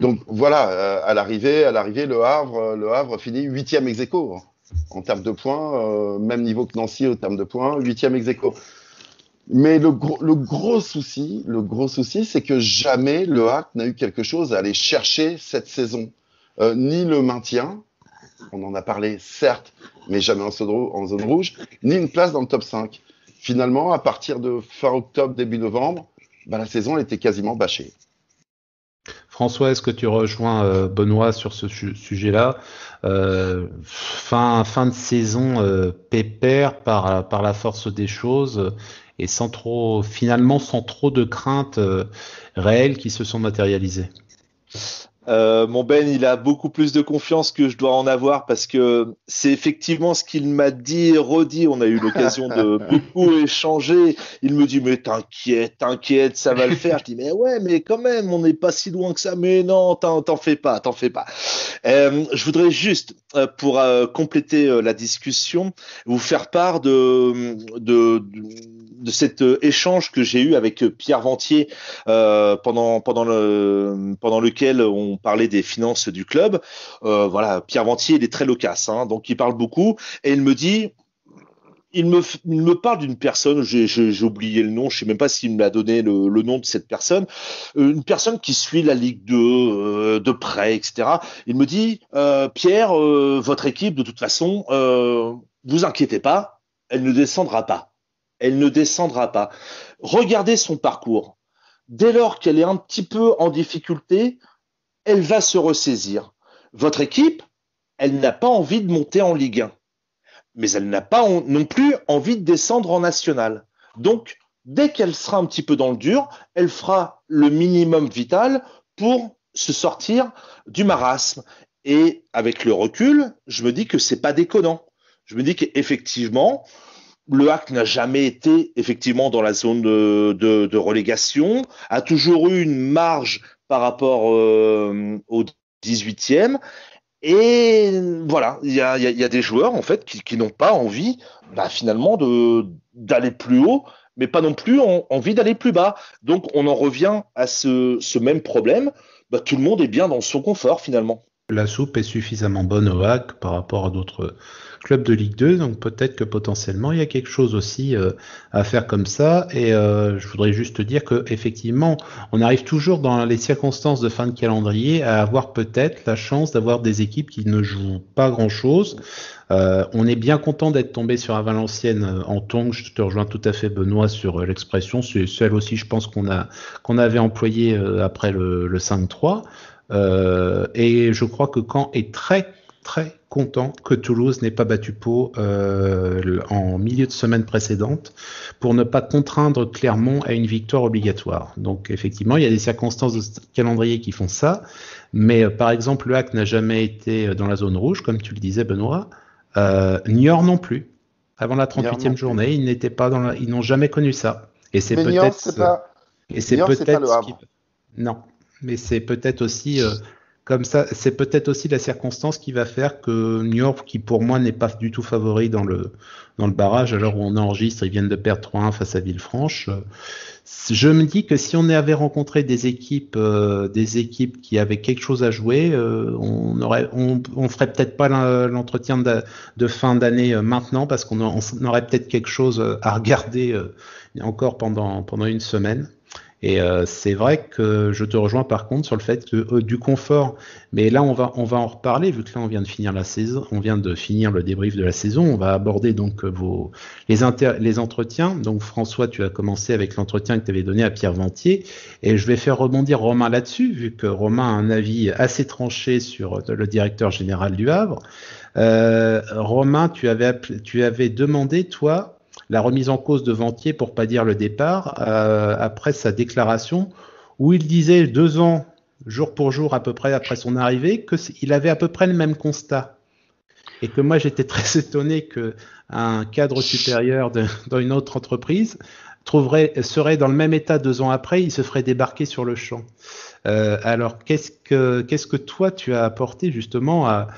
Donc voilà, à l'arrivée, le Havre finit 8e ex-aequo en termes de points, même niveau que Nancy en termes de points, 8e ex-aequo. Mais le gros souci, c'est que jamais le Hack n'a eu quelque chose à aller chercher cette saison. Ni le maintien, on en a parlé certes, mais jamais en zone rouge, ni une place dans le top 5. Finalement, à partir de fin octobre, début novembre, la saison elle était quasiment bâchée. François, est-ce que tu rejoins Benoît sur ce sujet-là? Fin de saison pépère par la force des choses et sans trop de craintes réelles qui se sont matérialisées. Mon Ben, il a beaucoup plus de confiance que je dois en avoir parce que c'est effectivement ce qu'il m'a dit et redit. On a eu l'occasion de beaucoup échanger. Il me dit, mais t'inquiète, ça va le faire. Je dis, mais ouais, mais quand même, on n'est pas si loin que ça. Mais non, t'en fais pas. Je voudrais juste, pour compléter la discussion, vous faire part de cet échange que j'ai eu avec Pierre Ventier pendant lequel on parlait des finances du club. Voilà, Pierre Ventier, il est très loquace, donc il parle beaucoup et il me dit, il me parle d'une personne, j'ai oublié le nom, je sais même pas s'il me l'a donné le nom de cette personne, une personne qui suit la Ligue 2 de près, etc. Il me dit, Pierre, votre équipe, de toute façon, vous inquiétez pas, elle ne descendra pas. Regardez son parcours. Dès lors qu'elle est un petit peu en difficulté, elle va se ressaisir. Votre équipe, elle n'a pas envie de monter en Ligue 1. mais elle n'a pas non plus envie de descendre en national. Donc, dès qu'elle sera un petit peu dans le dur, elle fera le minimum vital pour se sortir du marasme. Et avec le recul, je me dis que c'est pas déconnant. Je me dis qu'effectivement, le HAC n'a jamais été effectivement dans la zone de relégation, a toujours eu une marge par rapport au 18e. Et voilà, il y a des joueurs en fait qui n'ont pas envie finalement d'aller plus haut, mais pas non plus envie d'aller plus bas. Donc on en revient à ce même problème. Tout le monde est bien dans son confort finalement. La soupe est suffisamment bonne au HAC par rapport à d'autres clubs de Ligue 2, donc peut-être que potentiellement il y a quelque chose aussi à faire comme ça. Et je voudrais juste dire que effectivement, on arrive toujours dans les circonstances de fin de calendrier à avoir peut-être la chance d'avoir des équipes qui ne jouent pas grand-chose. On est bien content d'être tombé sur un Valenciennes en tongs. Je te rejoins tout à fait, Benoît, sur l'expression. C'est celle aussi, je pense, qu'on avait employée après le 5-3. Et je crois que Caen est très très content que Toulouse n'ait pas battu Pau en milieu de semaine précédente pour ne pas contraindre Clermont à une victoire obligatoire. Donc effectivement, il y a des circonstances de calendrier qui font ça, mais par exemple le HAC n'a jamais été dans la zone rouge, comme tu le disais Benoît, Niort non plus. Avant la 38e journée, ils n'ont jamais connu ça. Et c'est mais peut-être non. Mais c'est peut-être aussi comme ça, c'est peut-être aussi la circonstance qui va faire que Niort, qui pour moi n'est pas du tout favori dans le barrage, alors où on enregistre, ils viennent de perdre 3-1 face à Villefranche. Je me dis que si on avait rencontré des équipes qui avaient quelque chose à jouer, on ferait peut-être pas l'entretien de fin d'année maintenant, parce qu'on aurait peut-être quelque chose à regarder encore pendant une semaine. Et c'est vrai que je te rejoins par contre sur le fait que du confort, mais là on va en reparler vu que là on vient de finir la saison, on vient de finir le débrief de la saison, on va aborder donc les entretiens. Donc François, tu as commencé avec l'entretien que tu avais donné à Pierre Ventier, et je vais faire rebondir Romain là-dessus vu que Romain a un avis assez tranché sur le directeur général du Havre. Romain, tu avais demandé toi la remise en cause de Ventier, pour pas dire le départ, après sa déclaration, où il disait 2 ans, jour pour jour à peu près après son arrivée, qu'il avait à peu près le même constat. Et que moi j'étais très étonné qu'un cadre supérieur dans une autre entreprise serait dans le même état 2 ans après, il se ferait débarquer sur le champ. Alors qu'est-ce que toi tu as apporté justement à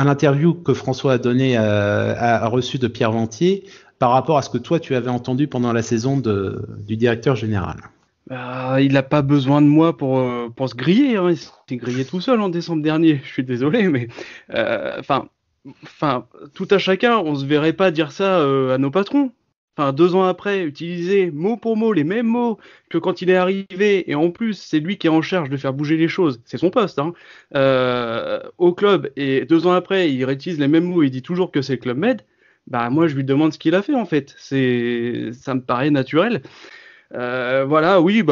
l'interview que François a donné, a reçu de Pierre Ventier, par rapport à ce que toi tu avais entendu pendant la saison du directeur général? Il n'a pas besoin de moi pour se griller. Hein. Il s'est grillé tout seul en décembre dernier. Je suis désolé, mais tout à chacun, on se verrait pas dire ça à nos patrons. 2 ans après, utiliser mot pour mot les mêmes mots que quand il est arrivé, et en plus, c'est lui qui est en charge de faire bouger les choses, c'est son poste, au club, et 2 ans après, il réutilise les mêmes mots, il dit toujours que c'est le Club Med. Moi, je lui demande ce qu'il a fait, en fait. Ça me paraît naturel. Voilà, oui,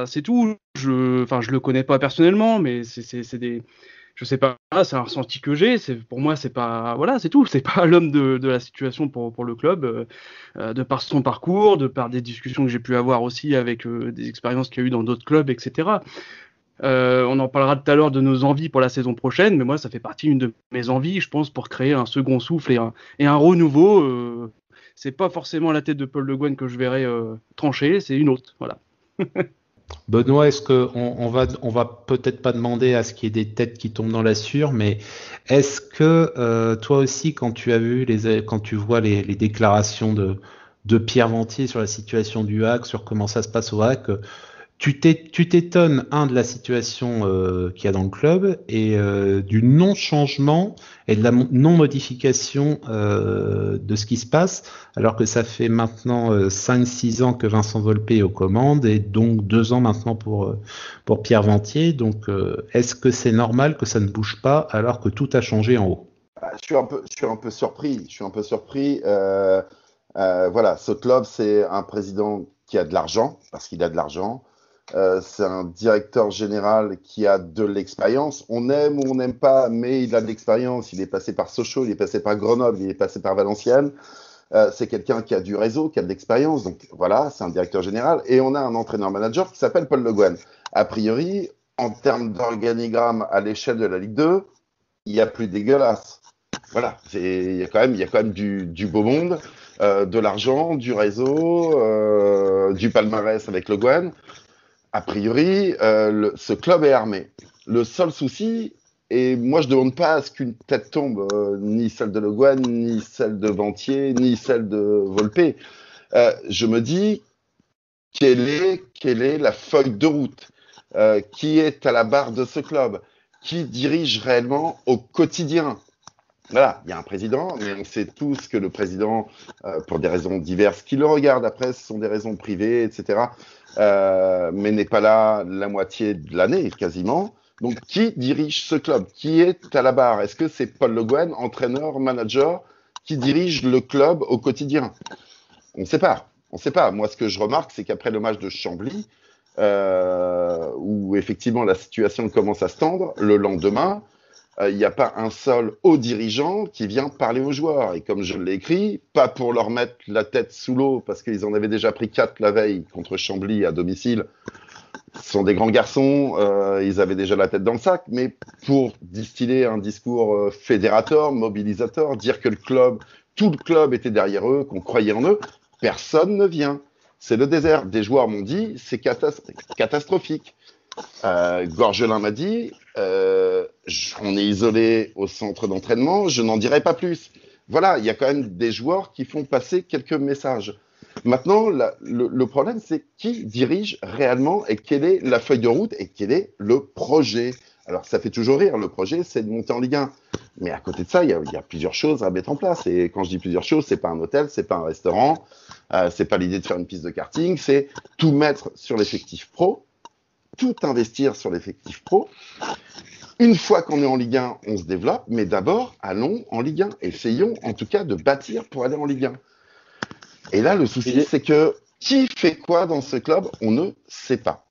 c'est tout. Je le connais pas personnellement, mais je sais pas, c'est un ressenti que j'ai. Pour moi, c'est pas, voilà, c'est tout. C'est pas l'homme de la situation pour le club, de par son parcours, de par des discussions que j'ai pu avoir aussi avec des expériences qu'il y a eu dans d'autres clubs, etc. On en parlera tout à l'heure de nos envies pour la saison prochaine, mais moi, ça fait partie d'une de mes envies, je pense, pour créer un second souffle et un renouveau. C'est pas forcément la tête de Paul Le Guen que je verrai trancher, c'est une autre, voilà. Benoît, est-ce qu'on va peut-être pas demander à ce qu'il y ait des têtes qui tombent dans la sûre, mais est-ce que toi aussi, quand tu vois les déclarations de Pierre Ventier sur la situation du HAC, sur comment ça se passe au HAC, tu t'étonnes, de la situation qu'il y a dans le club, et du non-changement et de la non-modification de ce qui se passe, alors que ça fait maintenant 5-6 ans que Vincent Volpe est aux commandes, et donc 2 ans maintenant pour Pierre Ventier. Donc est-ce que c'est normal que ça ne bouge pas alors que tout a changé en haut? Je suis un peu surpris. Voilà, ce club, c'est un président qui a de l'argent, parce qu'il a de l'argent. C'est un directeur général qui a de l'expérience. On aime ou on n'aime pas, mais il a de l'expérience. Il est passé par Sochaux, il est passé par Grenoble, il est passé par Valenciennes. C'est quelqu'un qui a du réseau, qui a de l'expérience. Donc voilà, c'est un directeur général. Et on a un entraîneur-manager qui s'appelle Paul Le Guen. A priori, en termes d'organigramme à l'échelle de la Ligue 2, il y a plus dégueulasse. Voilà, il y a quand même du beau monde, de l'argent, du réseau, du palmarès avec Le Guen. A priori, ce club est armé. Le seul souci, et moi je ne demande pas à ce qu'une tête tombe, ni celle de Le Guen, ni celle de Ventier, ni celle de Volpe. Je me dis, quelle est la feuille de route? Qui est à la barre de ce club? Qui dirige réellement au quotidien? Voilà, il y a un président, mais on sait tous que le président, pour des raisons diverses, qui le regardent après, ce sont des raisons privées, etc., mais n'est pas là la moitié de l'année, quasiment. Donc, qui dirige ce club? Qui est à la barre? Est-ce que c'est Paul Le Guen, entraîneur, manager, qui dirige le club au quotidien? On ne sait pas. On ne sait pas. Moi, ce que je remarque, c'est qu'après le match de Chambly, où effectivement la situation commence à se tendre, le lendemain, il n'y a pas un seul haut dirigeant qui vient parler aux joueurs. Et comme je l'ai écrit, pas pour leur mettre la tête sous l'eau, parce qu'ils en avaient déjà pris 4 la veille contre Chambly à domicile. Ce sont des grands garçons, ils avaient déjà la tête dans le sac, mais pour distiller un discours fédérateur, mobilisateur, dire que tout le club était derrière eux, qu'on croyait en eux, personne ne vient. C'est le désert. Des joueurs m'ont dit, c'est catastrophique. Gorgelin m'a dit, on est isolé au centre d'entraînement, je n'en dirai pas plus. Voilà, il y a quand même des joueurs qui font passer quelques messages. Maintenant, le problème, c'est qui dirige réellement et quelle est la feuille de route et quel est le projet. Alors, ça fait toujours rire, le projet, c'est de monter en Ligue 1. Mais à côté de ça, il y a plusieurs choses à mettre en place. Et quand je dis plusieurs choses, c'est pas un hôtel, c'est pas un restaurant, c'est pas l'idée de faire une piste de karting, c'est tout mettre sur l'effectif pro, tout investir sur l'effectif pro. Une fois qu'on est en Ligue 1, on se développe, mais d'abord, allons en Ligue 1. Essayons en tout cas de bâtir pour aller en Ligue 1. Et là, le souci, c'est que qui fait quoi dans ce club, on ne sait pas.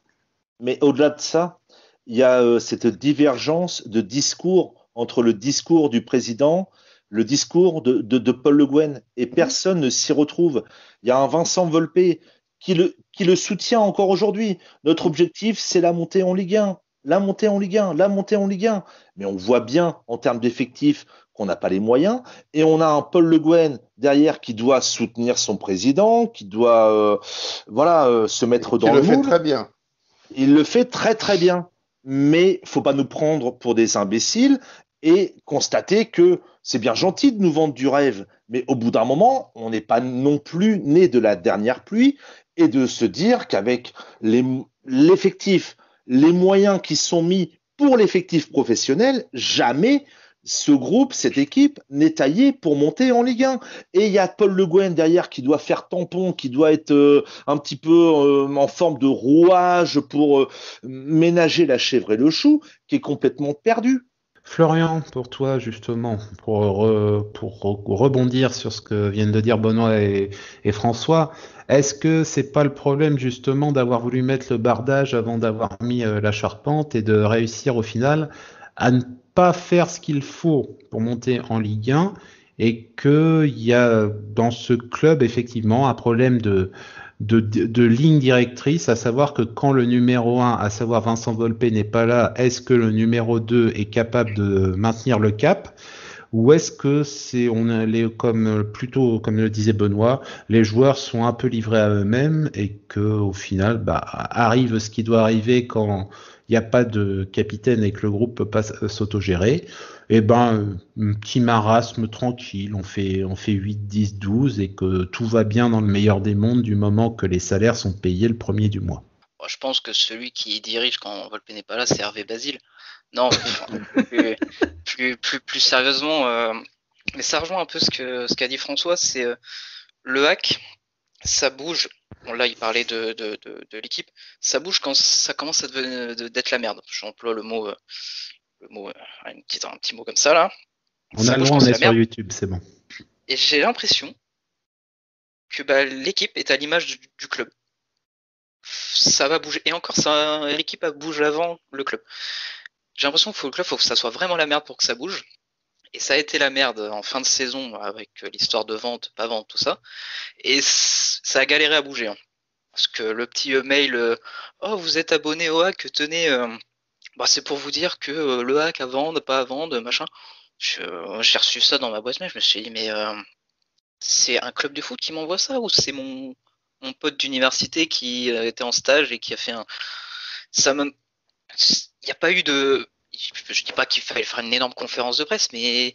Mais au-delà de ça, il y a cette divergence de discours entre le discours du président, le discours de Paul Le Guen, et personne ne s'y retrouve. Il y a un Vincent Volpe qui le soutient encore aujourd'hui. Notre objectif, c'est la montée en Ligue 1. La montée en Ligue 1, la montée en Ligue 1. Mais on voit bien, en termes d'effectifs, qu'on n'a pas les moyens. Et on a un Paul Le Guen derrière qui doit soutenir son président, qui doit se mettre dans le moule. Il le fait très bien. Il le fait très très bien. Mais il ne faut pas nous prendre pour des imbéciles et constater que c'est bien gentil de nous vendre du rêve. Mais au bout d'un moment, on n'est pas non plus né de la dernière pluie et de se dire qu'avec l'effectif, les moyens qui sont mis pour l'effectif professionnel, jamais ce groupe, cette équipe, n'est taillée pour monter en Ligue 1. Et il y a Paul Le Guen derrière qui doit faire tampon, qui doit être un petit peu en forme de rouage pour ménager la chèvre et le chou, qui est complètement perdu. Florian, pour toi justement, pour rebondir sur ce que viennent de dire Benoît et François, est-ce que c'est pas le problème justement d'avoir voulu mettre le bardage avant d'avoir mis la charpente et de réussir au final à ne pas faire ce qu'il faut pour monter en Ligue 1 et qu'il y a dans ce club effectivement un problème de ligne directrice, à savoir que quand le numéro 1, à savoir Vincent Volpe, n'est pas là, est-ce que le numéro 2 est capable de maintenir le cap? Ou est-ce que comme le disait Benoît, les joueurs sont un peu livrés à eux-mêmes et que au final, arrive ce qui doit arriver quand il n'y a pas de capitaine et que le groupe peut pas s'autogérer. Et un petit marasme tranquille, on fait 8, 10, 12 et que tout va bien dans le meilleur des mondes du moment que les salaires sont payés le premier du mois. Je pense que celui qui dirige quand Volpe n'est pas là, c'est Hervé Basile. Non, plus sérieusement, mais ça rejoint un peu ce qu'a dit François, c'est le hack, ça bouge. Bon, là, il parlait de l'équipe, ça bouge quand ça commence à d'être la merde. J'emploie le mot, un petit mot comme ça là. On a le droit, on est sur YouTube, c'est bon. Et j'ai l'impression que l'équipe est à l'image du club. ça va bouger. Et encore, l'équipe bouge avant le club. J'ai l'impression qu'il faut que ça soit vraiment la merde pour que ça bouge. Et ça a été la merde en fin de saison avec l'histoire de vente, pas vente, tout ça. Et ça a galéré à bouger. Hein. Parce que le petit mail, oh vous êtes abonné au hack, tenez, c'est pour vous dire que le hack à vendre, pas à vendre, machin. J'ai reçu ça dans ma boîte mail, je me suis dit mais c'est un club de foot qui m'envoie ça ou c'est mon pote d'université qui était en stage et qui a fait un... Il n'y a pas eu de... Je dis pas qu'il fallait faire une énorme conférence de presse, mais il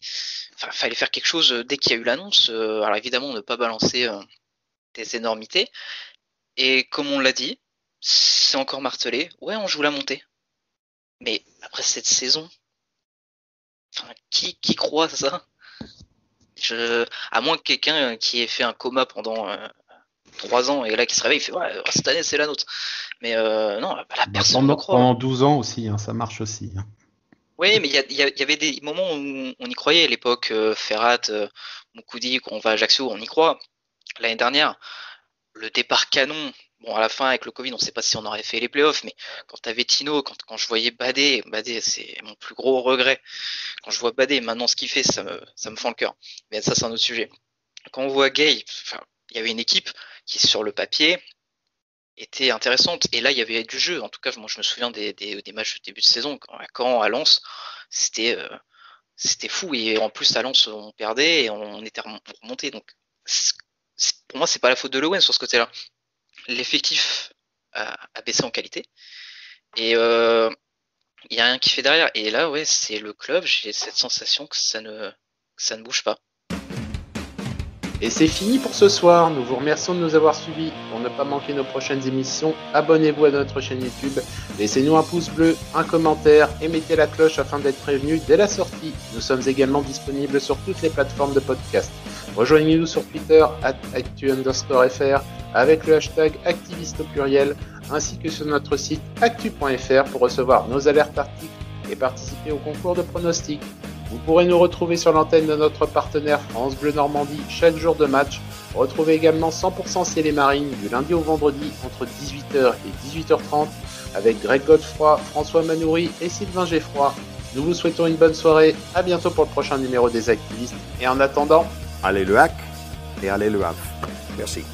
fallait faire quelque chose dès qu'il y a eu l'annonce. Alors évidemment, ne pas balancer des énormités. Et comme on l'a dit, c'est encore martelé. Ouais, on joue la montée. Mais après cette saison, qui croit à ça ? À moins que quelqu'un qui ait fait un coma pendant 3 ans et là qui se réveille, il fait ouais, cette année c'est la nôtre. Mais non, là, personne ne croit. Pendant 12 ans aussi, hein, ça marche aussi. Hein. Oui, mais il y avait des moments où on y croyait. À l'époque, Ferrat, Moukoudi, quand on va à Ajaccio, on y croit. L'année dernière, le départ canon, bon, à la fin, avec le Covid, on ne sait pas si on aurait fait les playoffs, mais quand tu avais Tino, quand je voyais Badé, c'est mon plus gros regret. Quand je vois Badé, maintenant ce qu'il fait, ça me fend le cœur. Mais ça, c'est un autre sujet. Quand on voit Gay, il y avait une équipe qui, sur le papier, était intéressante. Et là, il y avait du jeu. En tout cas, moi, je me souviens des matchs de début de saison. Quand à Lens, c'était fou. Et en plus, à Lens, on perdait et on était remonté. Donc, pour moi, c'est pas la faute de Lewen sur ce côté-là. L'effectif a baissé en qualité. Et il y a rien qui fait derrière. Et là, ouais, c'est le club. J'ai cette sensation que ça ne bouge pas. Et c'est fini pour ce soir. Nous vous remercions de nous avoir suivis. Pour ne pas manquer nos prochaines émissions, abonnez-vous à notre chaîne YouTube. Laissez-nous un pouce bleu, un commentaire et mettez la cloche afin d'être prévenus dès la sortie. Nous sommes également disponibles sur toutes les plateformes de podcast. Rejoignez-nous sur Twitter @actu_fr avec le hashtag activiste au pluriel ainsi que sur notre site actu.fr pour recevoir nos alertes articles et participer au concours de pronostics. Vous pourrez nous retrouver sur l'antenne de notre partenaire France Bleu Normandie chaque jour de match. Retrouvez également 100% Ciel et Marine du lundi au vendredi entre 18h et 18h30 avec Greg Godefroy, François Manoury et Sylvain Geffroy. Nous vous souhaitons une bonne soirée, à bientôt pour le prochain numéro des Activistes et en attendant, allez le hack et allez le HAF. Merci.